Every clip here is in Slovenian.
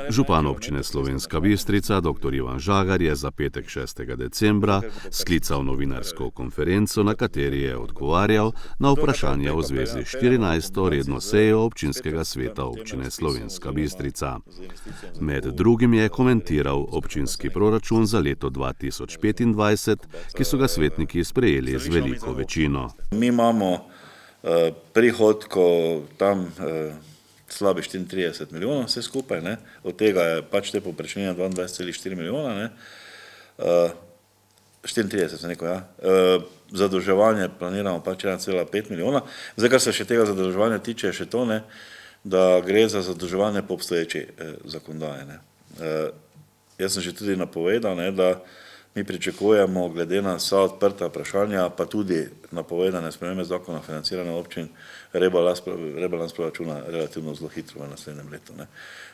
Župan občine Slovenska Bistrica, dr. Ivan Žagar, je za petek 6. decembra sklical novinarsko konferenco, na kateri je odgovarjal na vprašanja v zvezi s 14. redno sejo občinskega sveta občine Slovenska Bistrica. Med drugim je komentiral občinski proračun za leto 2025, ki so ga svetniki sprejeli z veliko večino. Mi imamo prihodkov tam slabi 34 milijonov vse skupaj, ne? Od tega je pač te povprečnine 22,4 milijona, ne? 34 sem rekel, ja. Zadolževanje planiramo pač 1,5 milijona. Zdaj, kar se še tega zadolževanja tiče, je še to, ne, da gre za zadolževanje po obstoječi zakonodaji, ne. Jaz sem že tudi napovedal, ne, da mi pričakujemo, glede na vsa odprta vprašanja, pa tudi napovedane spremembe zakona o financiranju občin, rebalans proračuna relativno zelo hitro v naslednjem letu, ne.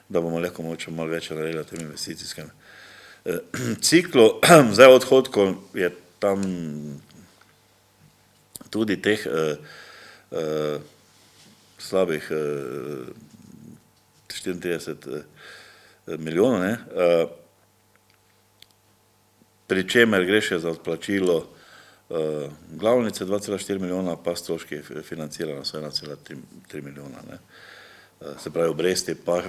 Da bomo lahko mogoče malo več naredili v tem investicijskem ciklu. Zdaj odhodkov je tam tudi teh slabih 34 milijonov, ne. Pri čemer gre še za odplačilo glavnice 2,4 milijona, pa stroški financiranja so 1,3 milijona, ne. Se pravi obresti, pa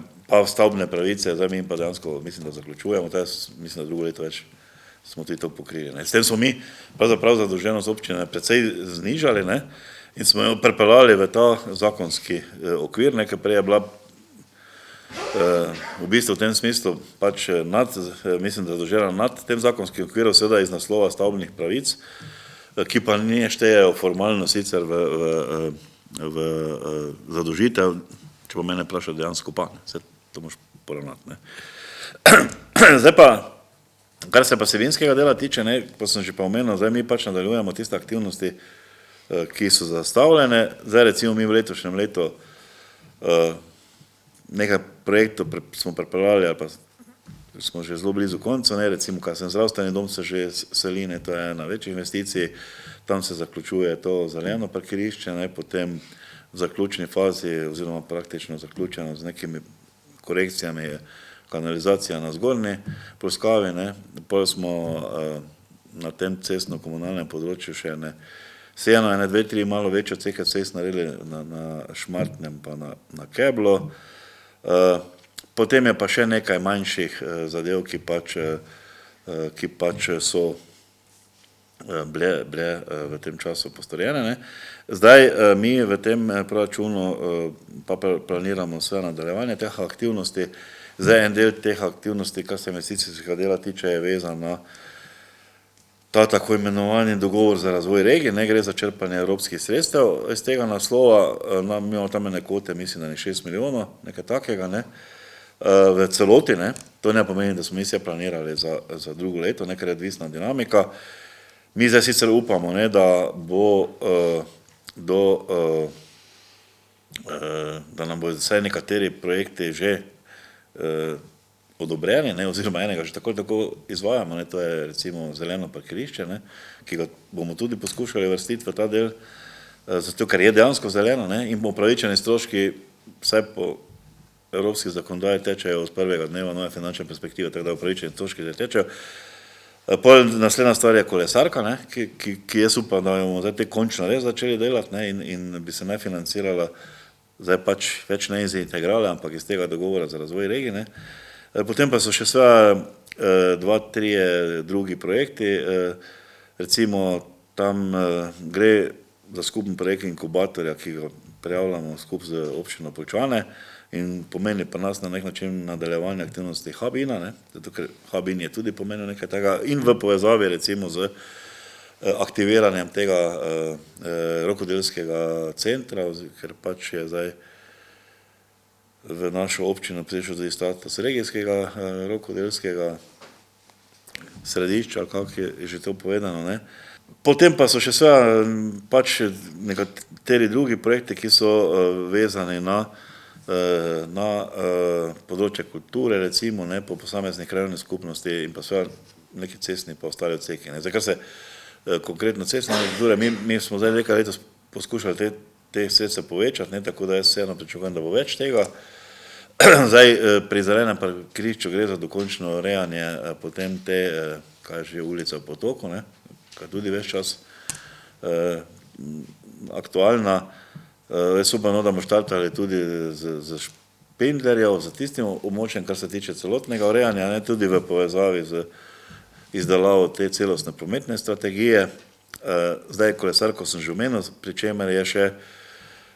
stavbne pravice, zdaj mi pa dejansko mislim, da zaključujemo, mislim, da drugo leto več smo tudi to pokrili, ne. S tem smo mi pravzaprav zadolženost občine precej znižali, ne, in smo jo pripeljali v ta zakonski okvir, ne, ker prej je bila v bistvu v tem smislu pač mislim, da zadolžena nad tem zakonskim okvirom, seveda iz naslova stavbnih pravic, ki pa ne štejejo formalno sicer v zadolžitev, če pa mene vpraša dejansko pa, ne, vse to moraš poravnati, ne. Zdaj pa, kar se pa vsebinskega dela tiče, ne, pa sem že pa omenil, zdaj mi pač nadaljujemo tiste aktivnosti, ki so zastavljene, zdaj recimo mi v letošnjem letu nekaj projektov smo pripeljali, ali pa smo že zelo blizu koncu, ne, recimo, kar sem zdravstveni dom se že seli, ne, to je ena večjih investicij, tam se zaključuje to zeleno parkirišče, ne, potem v zaključni fazi oziroma praktično zaključeno z nekimi korekcijami je kanalizacija na zgornji ploskavi, ne, potem smo na tem cestno-komunalnem področju še ene 2-3 malo večje odseke cest naredili na Šmartnem pa na Keblu. Potem je pa še nekaj manjših zadev, ki pač so bile v tem času postorjene, ne. Zdaj mi v tem proračunu pa planiramo vse nadaljevanje teh aktivnosti. Zdaj en del teh aktivnosti, kar se investicijskega dela tiče, je vezan na ta tako imenovani dogovor za razvoj regije, ne, gre za črpanje evropskih sredstev. Iz tega naslova mi imamo tam ene kvote, mislim, da je 6 milijonov, nekaj takega, ne, v celoti, ne. To ne pomeni, da smo mi vse planirali za drugo leto, ne, ker je odvisna dinamika. Mi zdaj sicer upamo, ne, da bo da nam bodo vsaj nekateri projekti že odobreni, ne, oziroma enega že tako izvajamo, ne, to je recimo zeleno parkirišče, ne, ki ga bomo tudi poskušali vrstiti v ta del, zato ker je dejansko zeleno, ne, in upravičeni stroški vsaj po evropski zakonodaji tečejo od prvega dneva nove finančne perspektive, tako da upravičeni stroški tečejo. Naslednja stvar je kolesarka, ne, ki jaz upam, da bomo zdaj te končno res začeli delati, ne, in bi se naj financirala zdaj pač več ne iz integrale, ampak iz tega dogovora za razvoj regije, ne. Potem pa so še seveda 2-3 drugi projekti, recimo tam gre za skupen projekt inkubatorja, ki ga prijavljamo skupaj z občino Poljčane in pomeni pa nas na nek način nadaljevanje aktivnosti Hubina, ne, zato ker Hubin je tudi pomenil nekaj tega in v povezavi recimo z aktiviranjem tega rokodelskega centra, ker pač je zdaj v našo občino prišel tudi status regijskega rokodelskega središča, kako je že to povedano, ne. Potem pa so še seveda pač nekateri drugi projekti, ki so vezani na področje kulture, recimo, ne, po posameznih krajevnih skupnosti in pa seveda neki cestni pa ostali odseki, ne. Zdaj, kar se konkretno cestne kulture, mi smo zdaj nekaj letos poskušali te sredstva povečati, ne, tako da jaz vseeno pričakujem, da bo več tega. Zdaj, pri zelenem parkirišču gre za dokončno urejanje potem te, kaj že, ulica v Potoku, ne, kaj tudi ves čas aktualna. Jaz upam, da bomo štartali tudi z Špindlerjev, z tistim območjem, kar se tiče celotnega urejanja, ne, tudi v povezavi z izdelavo te celostne prometne strategije. Zdaj, kolesarko sem že omenil, pri čemer je še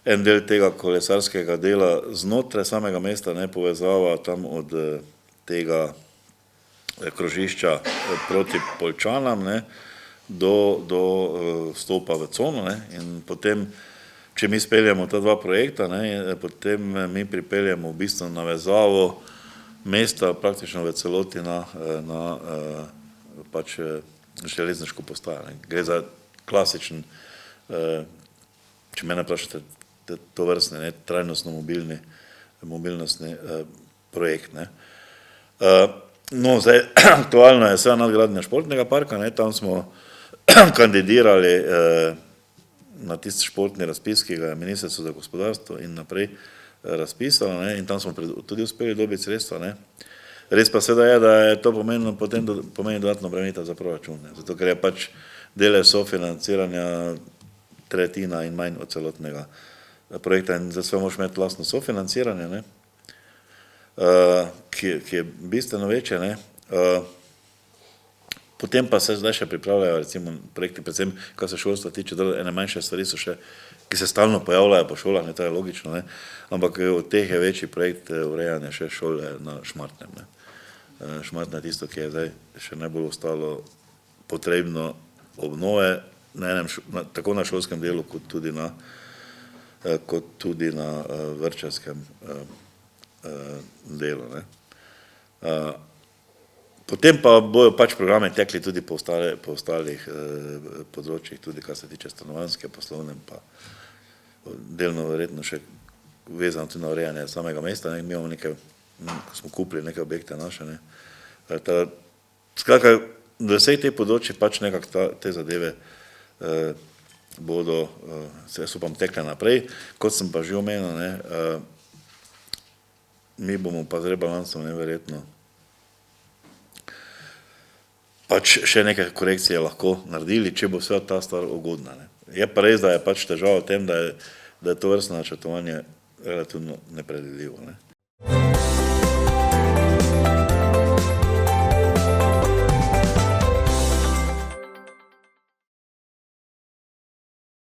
en del tega kolesarskega dela znotraj samega mesta, ne, povezava tam od tega krožišča proti Poljčanam, ne, do vstopa v cono, ne, in potem, če mi speljamo ta dva projekta, ne, potem mi pripeljemo v bistvu navezavo mesta praktično v celoti na pač železniško postajo. Gre za klasičen, če mene vprašate, to vrstne, trajnostno mobilnostni projekt, ne. No, zdaj, aktualno je vse nadgradnja športnega parka, ne, tam smo kandidirali na tisti športni razpis, ki ga je Ministrstvo za gospodarstvo in naprej razpisalo, ne, in tam smo tudi uspeli dobiti sredstva, ne. Res pa seveda je, da je to pomeni dodatno obremenitev za proračun, ne, zato ker je pač delež sofinanciranja tretjina in manj od celotnega projekta in za sve moraš imeti lastno sofinanciranje, ne, ki je bistveno večje, ne. Potem pa se zdaj še pripravljajo recimo projekti, predvsem, kar se šolstva tiče, ene manjše stvari so še, ki se stalno pojavljajo po šolah, ne, to je logično, ne, ampak od teh je večji projekt urejanja še šole na Šmartnem, ne. Šmartne je tisto, ki je zdaj še najbolj ostalo potrebno obnove, tako na šolskem delu, kot tudi na vrtčevskem delu, ne. Potem pa bojo pač programe tekli tudi po ostalih področjih, tudi kar se tiče stanovanjske, poslovne, pa delno verjetno še vezano tudi na urejanje samega mesta, ne, mi imamo nekaj, ko smo kupili neke objekte naše, ne. Skratka, do vseh teh področjih pač nekako te zadeve bodo, jaz upam, tekle naprej, kot sem pa že omenil, ne, mi bomo pa z rebalansom neverjetno pač še neke korekcije lahko naredili, če bo vsa ta stvar ugodna, ne. Je pa res, da je pač težava v tem, da je to vrstno načrtovanje relativno nepredvidljivo, ne.